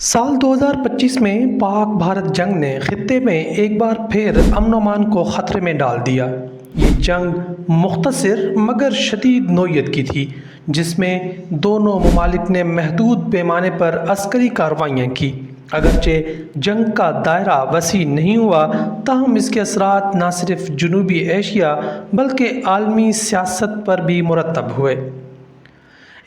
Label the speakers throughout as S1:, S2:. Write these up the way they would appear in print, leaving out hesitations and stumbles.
S1: साल 2025 में पाक भारत जंग ने खित्ते में एक बार फिर अमन अमान को ख़तरे में डाल दिया। ये जंग मुख्तसर मगर शदीद नोयत की थी, जिसमें दोनों ममालिक ने महदूद पैमाने पर अस्करी कार्रवाइयाँ की। अगरचे जंग का दायरा वसी नहीं हुआ, ताहम इसके असरात न सिर्फ जनूबी एशिया बल्कि आलमी सियासत पर भी मुरतब हुए।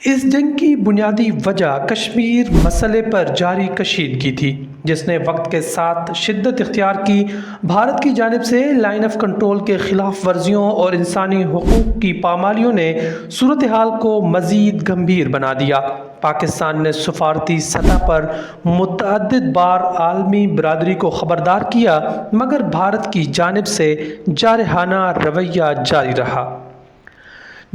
S1: इस जंग की बुनियादी वजह कश्मीर मसले पर जारी कशीदगी थी, जिसने वक्त के साथ शिद्दत इख्तियार की। भारत की जानिब से लाइन ऑफ कंट्रोल के खिलाफ वर्जियों और इंसानी हुकूक की पामालियों ने सूरत हाल को मज़ीद गंभीर बना दिया। पाकिस्तान ने सफारती सतह पर मुतअद्दिद बार आलमी बरादरी को ख़बरदार किया, मगर भारत की जानिब से जारहाना रवैया जारी रहा।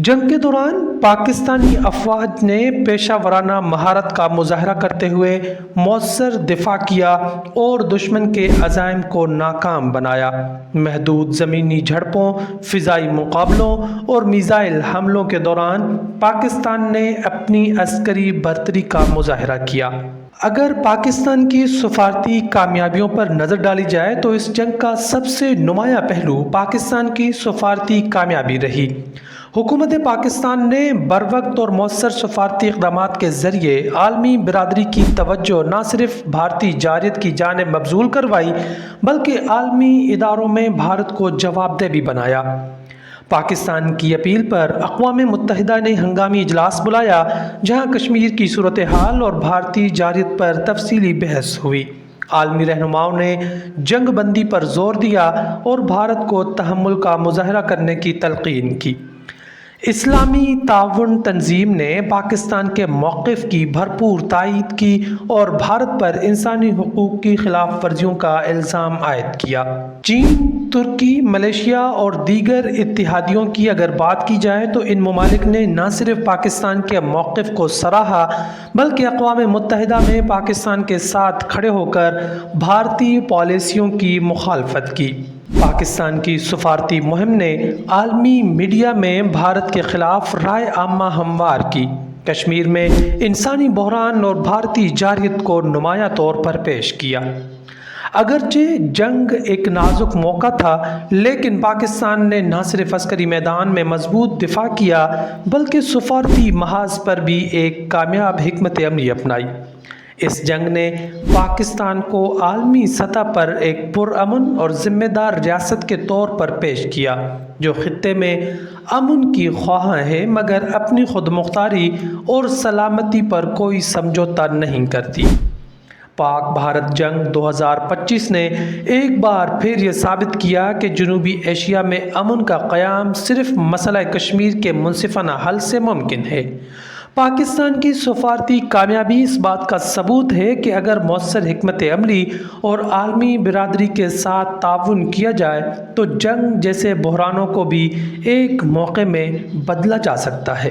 S1: जंग के दौरान पाकिस्तानी अफवाज ने पेशा वराना महारत का मुजाहरा करते हुए मौसर दिफा किया और दुश्मन के अज़ाइम को नाकाम बनाया। महदूद ज़मीनी झड़पों, फ़िज़ाई मुकाबलों और मिसाइल हमलों के दौरान पाकिस्तान ने अपनी अस्करी बर्तरी का मुजाहरा किया। अगर पाकिस्तान की सफारती कामयाबियों पर नज़र डाली जाए तो इस जंग का सबसे नुमाया पहलू पाकिस्तान की सफारती कामयाबी रही। हुकूमत पाकिस्तान ने बरवक्त और मौसर सफारती इक़दामात के ज़रिए आलमी बिरादरी की तवज्जो न सिर्फ भारतीय जारियत की जानिब मबजूल करवाई, बल्कि आलमी इदारों में भारत को जवाबदेह भी बनाया। पाकिस्तान की अपील पर अक़वाम मुत्तहिदा ने हंगामी इजलास बुलाया, जहाँ कश्मीर की सूरत हाल और भारतीय जारियत पर तफसीली बहस हुई। आलमी रहनुमाओं ने जंग बंदी पर जोर दिया और भारत को तहम्मुल का मुजाहरा करने की तलकीन की। इस्लामी ताउन तंजीम ने पाकिस्तान के मौक़िफ़ की भरपूर तायीद की और भारत पर इंसानी हुकूक की खिलाफ वर्जियों का इल्ज़ाम आयद किया। चीन, तुर्की, मलेशिया और दीगर इत्तेहादियों की अगर बात की जाए तो इन ममालिक ने न सिर्फ पाकिस्तान के मौक़िफ़ को सराहा, बल्कि अक़वाम मुत्तहिदा में पाकिस्तान के साथ खड़े होकर भारतीय पॉलिसियों की मुखालफत की। पाकिस्तान की सफारती मुहिम ने आलमी मीडिया में भारत के खिलाफ राय आमा हमवार की। कश्मीर में इंसानी बहरान और भारतीय जारियत को नुमाया तौर पर पेश किया। अगरचे जंग एक नाजुक मौका था, लेकिन पाकिस्तान ने न सिर्फ अस्करी मैदान में मजबूत दिफा किया, बल्कि सफारती महाज पर भी एक कामयाब हिकमत अमली अपनाई। इस जंग ने पाकिस्तान को आलमी सतह पर एक पुरअमन और ज़िम्मेदार रियासत के तौर पर पेश किया, जो खित्ते में अमन की ख्वाह है मगर अपनी खुद मुख्तारी और सलामती पर कोई समझौता नहीं करती। पाक भारत जंग 2025 ने एक बार फिर ये साबित किया कि जनूबी एशिया में अमन का क़याम सिर्फ मसला कश्मीर के मुनसिफ़ाना हल से मुमकिन है। पाकिस्तान की सफारती कामयाबी इस बात का सबूत है कि अगर मौसर हिकमत अमली और आलमी बिरादरी के साथ ताउन किया जाए तो जंग जैसे बहरानों को भी एक मौके में बदला जा सकता है।